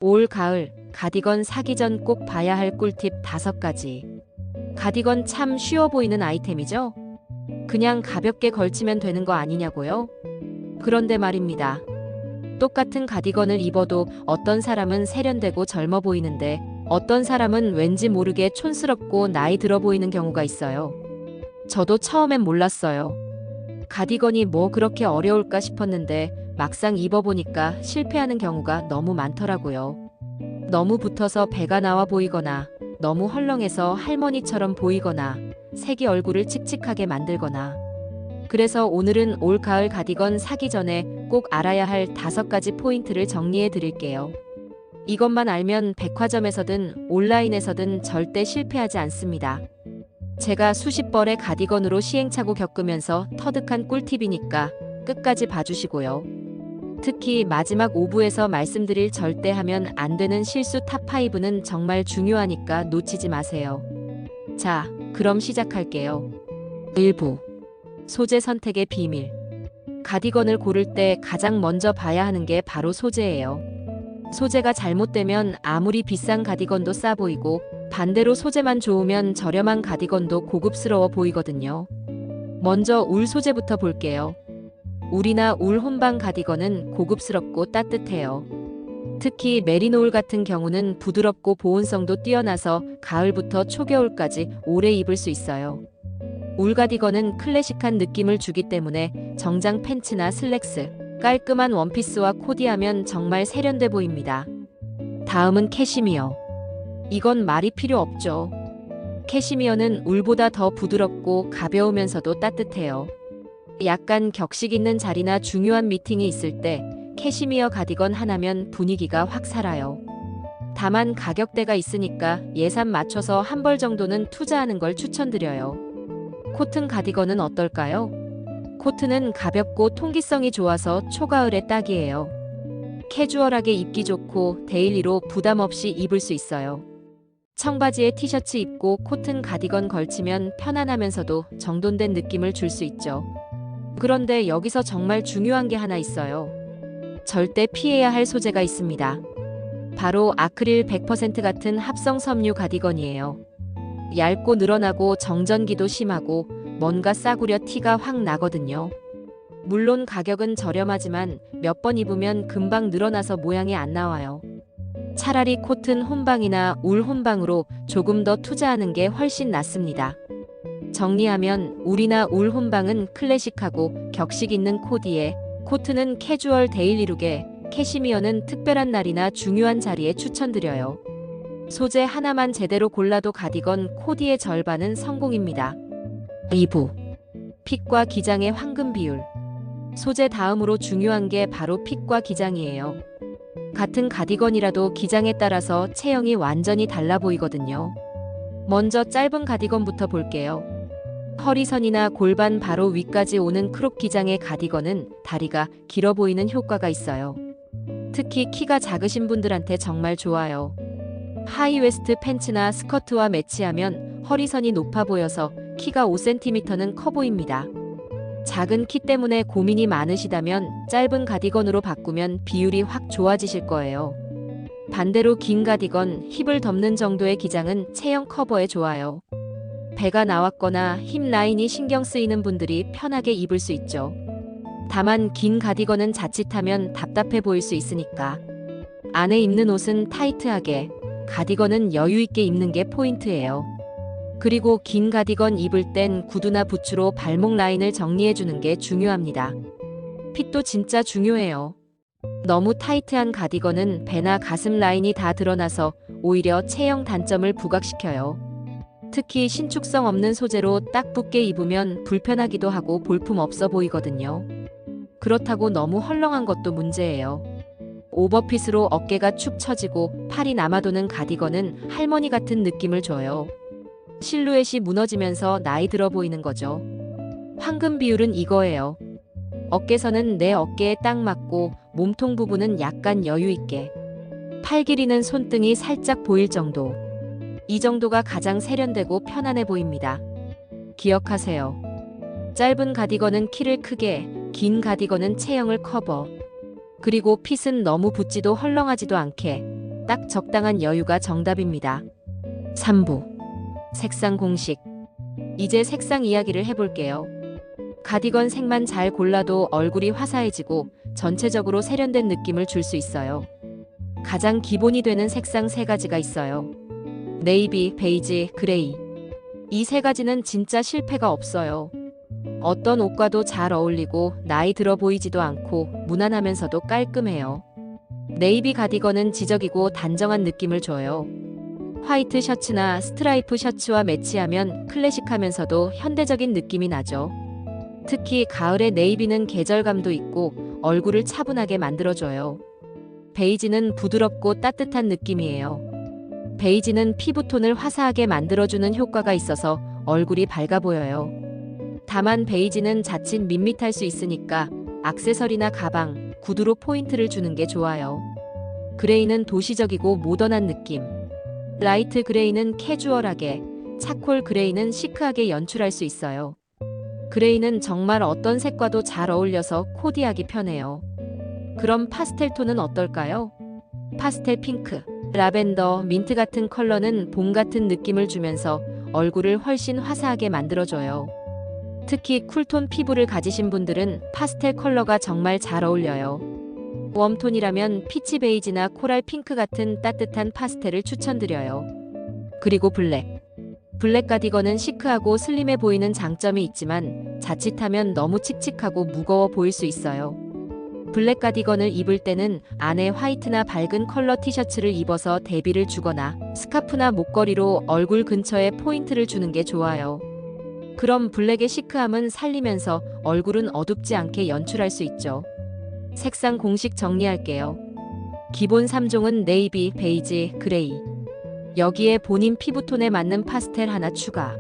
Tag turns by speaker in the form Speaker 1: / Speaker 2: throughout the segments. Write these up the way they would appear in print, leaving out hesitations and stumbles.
Speaker 1: 올 가을 가디건 사기 전 꼭 봐야 할 꿀팁 5가지. 가디건 참 쉬워 보이는 아이템이죠? 그냥 가볍게 걸치면 되는 거 아니냐고요? 그런데 말입니다. 똑같은 가디건을 입어도 어떤 사람은 세련되고 젊어 보이는데 어떤 사람은 왠지 모르게 촌스럽고 나이 들어 보이는 경우가 있어요. 저도 처음엔 몰랐어요. 가디건이 뭐 그렇게 어려울까 싶었는데 막상 입어보니까 실패하는 경우가 너무 많더라고요. 너무 붙어서 배가 나와 보이거나 너무 헐렁해서 할머니처럼 보이거나 색이 얼굴을 칙칙하게 만들거나. 그래서 오늘은 올가을 가디건 사기 전에 꼭 알아야 할 5가지 포인트를 정리해 드릴게요. 이것만 알면 백화점에서든 온라인에서든 절대 실패하지 않습니다. 제가 수십 벌의 가디건으로 시행착오 겪으면서 터득한 꿀팁이니까 끝까지 봐주시고요. 특히 마지막 5부에서 말씀드릴 절대 하면 안 되는 실수 탑5는 정말 중요하니까 놓치지 마세요. 자, 그럼 시작할게요. 1부. 소재 선택의 비밀. 가디건을 고를 때 가장 먼저 봐야 하는 게 바로 소재예요. 소재가 잘못되면 아무리 비싼 가디건도 싸 보이고 반대로 소재만 좋으면 저렴한 가디건도 고급스러워 보이거든요. 먼저 울 소재부터 볼게요. 울이나 울 혼방 가디건은 고급스럽고 따뜻해요. 특히 메리노 울 같은 경우는 부드럽고 보온성도 뛰어나서 가을부터 초겨울까지 오래 입을 수 있어요. 울 가디건은 클래식한 느낌을 주기 때문에 정장 팬츠나 슬랙스, 깔끔한 원피스와 코디하면 정말 세련돼 보입니다. 다음은 캐시미어. 이건 말이 필요 없죠. 캐시미어는 울보다 더 부드럽고 가벼우면서도 따뜻해요. 약간 격식 있는 자리나 중요한 미팅이 있을 때 캐시미어 가디건 하나면 분위기가 확 살아요. 다만 가격대가 있으니까 예산 맞춰서 한 벌 정도는 투자하는 걸 추천드려요. 코튼 가디건은 어떨까요? 코트는 가볍고 통기성이 좋아서 초가을에 딱이에요. 캐주얼하게 입기 좋고 데일리로 부담 없이 입을 수 있어요. 청바지에 티셔츠 입고 코튼 가디건 걸치면 편안하면서도 정돈된 느낌을 줄 수 있죠. 그런데 여기서 정말 중요한 게 하나 있어요. 절대 피해야 할 소재가 있습니다. 바로 아크릴 100% 같은 합성 섬유 가디건이에요. 얇고 늘어나고 정전기도 심하고 뭔가 싸구려 티가 확 나거든요. 물론 가격은 저렴하지만 몇 번 입으면 금방 늘어나서 모양이 안 나와요. 차라리 코튼 혼방이나 울 혼방으로 조금 더 투자하는 게 훨씬 낫습니다. 정리하면 울이나 울 혼방은 클래식하고 격식 있는 코디에, 코트는 캐주얼 데일리룩에, 캐시미어는 특별한 날이나 중요한 자리에 추천드려요. 소재 하나만 제대로 골라도 가디건 코디의 절반은 성공입니다. 2부. 핏과 기장의 황금 비율. 소재 다음으로 중요한 게 바로 핏과 기장이에요. 같은 가디건이라도 기장에 따라서 체형이 완전히 달라 보이거든요. 먼저 짧은 가디건부터 볼게요. 허리선이나 골반 바로 위까지 오는 크롭 기장의 가디건은 다리가 길어 보이는 효과가 있어요. 특히 키가 작으신 분들한테 정말 좋아요. 하이웨스트 팬츠나 스커트와 매치하면 허리선이 높아 보여서 키가 5cm는 커 보입니다. 작은 키 때문에 고민이 많으시다면 짧은 가디건으로 바꾸면 비율이 확 좋아지실 거예요. 반대로 긴 가디건, 힙을 덮는 정도의 기장은 체형 커버에 좋아요. 배가 나왔거나 힙 라인이 신경 쓰이는 분들이 편하게 입을 수 있죠. 다만 긴 가디건은 자칫하면 답답해 보일 수 있으니까. 안에 입는 옷은 타이트하게, 가디건은 여유 있게 입는 게 포인트예요. 그리고 긴 가디건 입을 땐 구두나 부츠로 발목 라인을 정리해주는 게 중요합니다. 핏도 진짜 중요해요. 너무 타이트한 가디건은 배나 가슴 라인이 다 드러나서 오히려 체형 단점을 부각시켜요. 특히 신축성 없는 소재로 딱 붙게 입으면 불편하기도 하고 볼품 없어 보이거든요. 그렇다고 너무 헐렁한 것도 문제예요. 오버핏으로 어깨가 축 처지고 팔이 남아도는 가디건은 할머니 같은 느낌을 줘요. 실루엣이 무너지면서 나이 들어 보이는 거죠. 황금 비율은 이거예요. 어깨선은 내 어깨에 딱 맞고 몸통 부분은 약간 여유 있게. 팔 길이는 손등이 살짝 보일 정도. 이 정도가 가장 세련되고 편안해 보입니다. 기억하세요. 짧은 가디건은 키를 크게, 긴 가디건은 체형을 커버. 그리고 핏은 너무 붙지도 헐렁하지도 않게, 딱 적당한 여유가 정답입니다. 3부. 색상 공식. 이제 색상 이야기를 해볼게요. 가디건 색만 잘 골라도 얼굴이 화사해지고 전체적으로 세련된 느낌을 줄 수 있어요. 가장 기본이 되는 색상 세 가지가 있어요. 네이비, 베이지, 그레이. 이 세 가지는 진짜 실패가 없어요. 어떤 옷과도 잘 어울리고 나이 들어 보이지도 않고 무난하면서도 깔끔해요. 네이비 가디건은 지적이고 단정한 느낌을 줘요. 화이트 셔츠나 스트라이프 셔츠와 매치하면 클래식하면서도 현대적인 느낌이 나죠. 특히 가을의 네이비는 계절감도 있고 얼굴을 차분하게 만들어줘요. 베이지는 부드럽고 따뜻한 느낌이에요. 베이지는 피부톤을 화사하게 만들어주는 효과가 있어서 얼굴이 밝아 보여요. 다만 베이지는 자칫 밋밋할 수 있으니까 액세서리나 가방, 구두로 포인트를 주는 게 좋아요. 그레이는 도시적이고 모던한 느낌. 라이트 그레이는 캐주얼하게, 차콜 그레이는 시크하게 연출할 수 있어요. 그레이는 정말 어떤 색과도 잘 어울려서 코디하기 편해요. 그럼 파스텔 톤은 어떨까요? 파스텔 핑크, 라벤더, 민트 같은 컬러는 봄 같은 느낌을 주면서 얼굴을 훨씬 화사하게 만들어줘요. 특히 쿨톤 피부를 가지신 분들은 파스텔 컬러가 정말 잘 어울려요. 웜톤이라면 피치 베이지나 코랄 핑크 같은 따뜻한 파스텔을 추천드려요. 그리고 블랙. 블랙 가디건은 시크하고 슬림해 보이는 장점이 있지만 자칫하면 너무 칙칙하고 무거워 보일 수 있어요. 블랙 가디건을 입을 때는 안에 화이트나 밝은 컬러 티셔츠를 입어서 대비를 주거나 스카프나 목걸이로 얼굴 근처에 포인트를 주는 게 좋아요. 그럼 블랙의 시크함은 살리면서 얼굴은 어둡지 않게 연출할 수 있죠. 색상 공식 정리할게요. 기본 3종은 네이비, 베이지, 그레이. 여기에 본인 피부톤에 맞는 파스텔 하나 추가.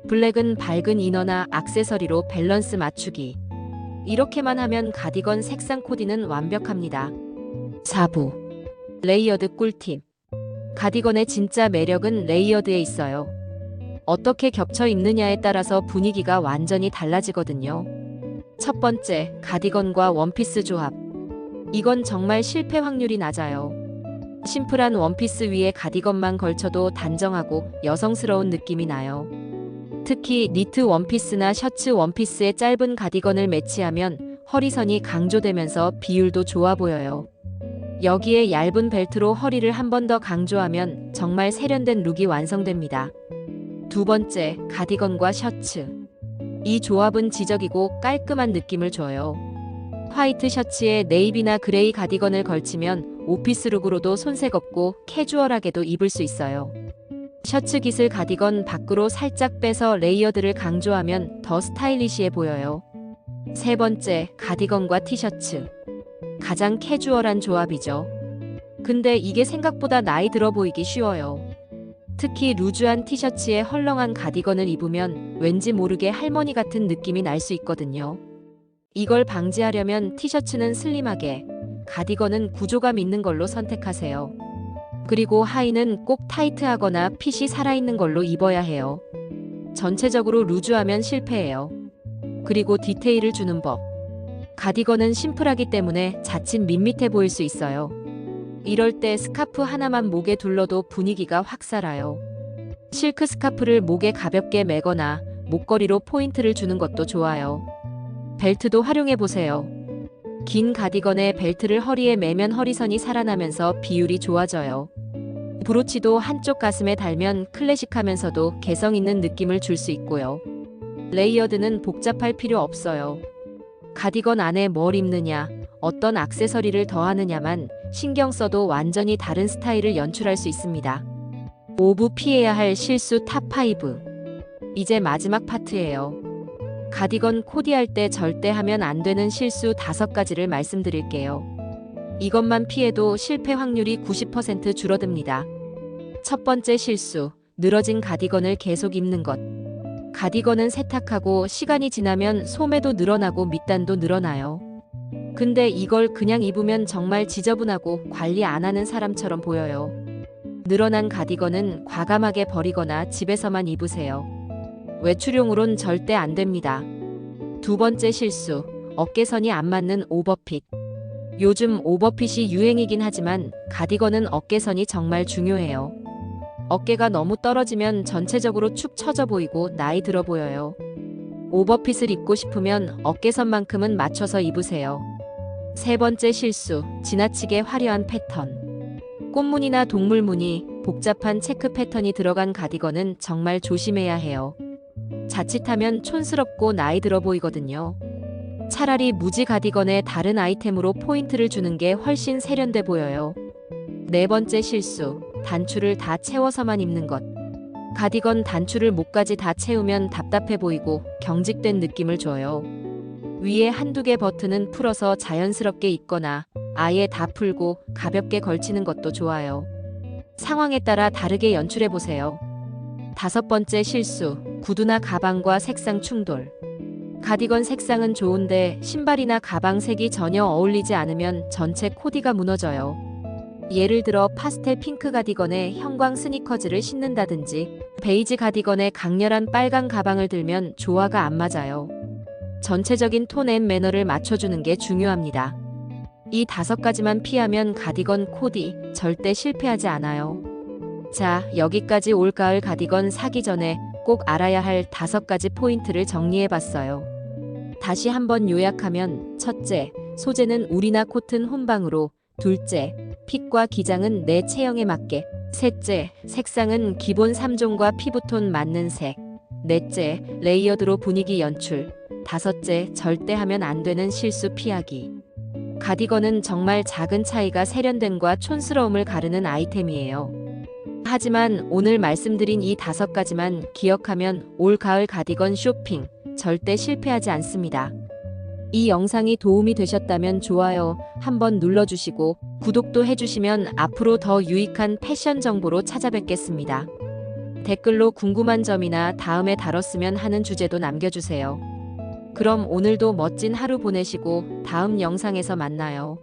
Speaker 1: 블랙은 밝은 이너나 액세서리로 밸런스 맞추기. 이렇게만 하면 가디건 색상 코디는 완벽합니다. 4부. 레이어드 꿀팁. 가디건의 진짜 매력은 레이어드에 있어요. 어떻게 겹쳐 입느냐에 따라서 분위기가 완전히 달라지거든요. 첫 번째, 가디건과 원피스 조합. 이건 정말 실패 확률이 낮아요. 심플한 원피스 위에 가디건만 걸쳐도 단정하고 여성스러운 느낌이 나요. 특히 니트 원피스나 셔츠 원피스에 짧은 가디건을 매치하면 허리선이 강조되면서 비율도 좋아 보여요. 여기에 얇은 벨트로 허리를 한 번 더 강조하면 정말 세련된 룩이 완성됩니다. 두 번째, 가디건과 셔츠. 이 조합은 지적이고 깔끔한 느낌을 줘요. 화이트 셔츠에 네이비나 그레이 가디건을 걸치면 오피스 룩으로도 손색 없고 캐주얼하게도 입을 수 있어요. 셔츠 깃을 가디건 밖으로 살짝 빼서 레이어드를 강조하면 더 스타일리시해 보여요. 세 번째, 가디건과 티셔츠. 가장 캐주얼한 조합이죠. 근데 이게 생각보다 나이 들어 보이기 쉬워요. 특히 루즈한 티셔츠에 헐렁한 가디건을 입으면 왠지 모르게 할머니 같은 느낌이 날 수 있거든요. 이걸 방지하려면 티셔츠는 슬림하게, 가디건은 구조감 있는 걸로 선택하세요. 그리고 하의는 꼭 타이트하거나 핏이 살아있는 걸로 입어야 해요. 전체적으로 루즈하면 실패해요. 그리고 디테일을 주는 법. 가디건은 심플하기 때문에 자칫 밋밋해 보일 수 있어요. 이럴 때 스카프 하나만 목에 둘러도 분위기가 확 살아요. 실크 스카프를 목에 가볍게 매거나 목걸이로 포인트를 주는 것도 좋아요. 벨트도 활용해 보세요. 긴 가디건에 벨트를 허리에 매면 허리선이 살아나면서 비율이 좋아져요. 브로치도 한쪽 가슴에 달면 클래식하면서도 개성 있는 느낌을 줄 수 있고요. 레이어드는 복잡할 필요 없어요. 가디건 안에 뭘 입느냐, 어떤 액세서리를 더하느냐만 신경 써도 완전히 다른 스타일을 연출할 수 있습니다. 5부 피해야 할 실수 탑5. 이제 마지막 파트예요. 가디건 코디할 때 절대 하면 안 되는 실수 5가지를 말씀드릴게요. 이것만 피해도 실패 확률이 90% 줄어듭니다. 첫 번째 실수, 늘어진 가디건을 계속 입는 것. 가디건은 세탁하고 시간이 지나면 소매도 늘어나고 밑단도 늘어나요. 근데 이걸 그냥 입으면 정말 지저분하고 관리 안 하는 사람처럼 보여요. 늘어난 가디건은 과감하게 버리거나 집에서만 입으세요. 외출용으론 절대 안 됩니다. 두 번째 실수, 어깨선이 안 맞는 오버핏. 요즘 오버핏이 유행이긴 하지만 가디건은 어깨선이 정말 중요해요. 어깨가 너무 떨어지면 전체적으로 축 처져 보이고 나이 들어 보여요. 오버핏을 입고 싶으면 어깨선만큼은 맞춰서 입으세요. 세 번째 실수, 지나치게 화려한 패턴. 꽃무늬나 동물무늬, 복잡한 체크 패턴이 들어간 가디건은 정말 조심해야 해요. 자칫하면 촌스럽고 나이 들어 보이거든요. 차라리 무지 가디건에 다른 아이템으로 포인트를 주는 게 훨씬 세련돼 보여요. 네 번째 실수, 단추를 다 채워서만 입는 것. 가디건 단추를 목까지 다 채우면 답답해 보이고 경직된 느낌을 줘요. 위에 한두 개 버튼은 풀어서 자연스럽게 입거나 아예 다 풀고 가볍게 걸치는 것도 좋아요. 상황에 따라 다르게 연출해 보세요. 다섯 번째 실수, 구두나 가방과 색상 충돌. 가디건 색상은 좋은데 신발이나 가방 색이 전혀 어울리지 않으면 전체 코디가 무너져요. 예를 들어 파스텔 핑크 가디건에 형광 스니커즈를 신는다든지 베이지 가디건에 강렬한 빨간 가방을 들면 조화가 안 맞아요. 전체적인 톤 앤 매너를 맞춰주는 게 중요합니다. 이 5가지만 피하면 가디건 코디 절대 실패하지 않아요. 자, 여기까지 올가을 가디건 사기 전에 꼭 알아야 할 5가지 포인트를 정리해봤어요. 다시 한번 요약하면 첫째, 소재는 울이나 코튼 혼방으로. 둘째, 핏과 기장은 내 체형에 맞게. 셋째, 색상은 기본 3종과 피부톤 맞는 색. 넷째, 레이어드로 분위기 연출. 다섯째, 절대 하면 안 되는 실수 피하기. 가디건은 정말 작은 차이가 세련됨과 촌스러움을 가르는 아이템이에요. 하지만 오늘 말씀드린 이 5가지만 기억하면 올 가을 가디건 쇼핑 절대 실패하지 않습니다. 이 영상이 도움이 되셨다면 좋아요 한번 눌러주시고 구독도 해주시면 앞으로 더 유익한 패션 정보로 찾아뵙겠습니다. 댓글로 궁금한 점이나 다음에 다뤘으면 하는 주제도 남겨주세요. 그럼 오늘도 멋진 하루 보내시고 다음 영상에서 만나요.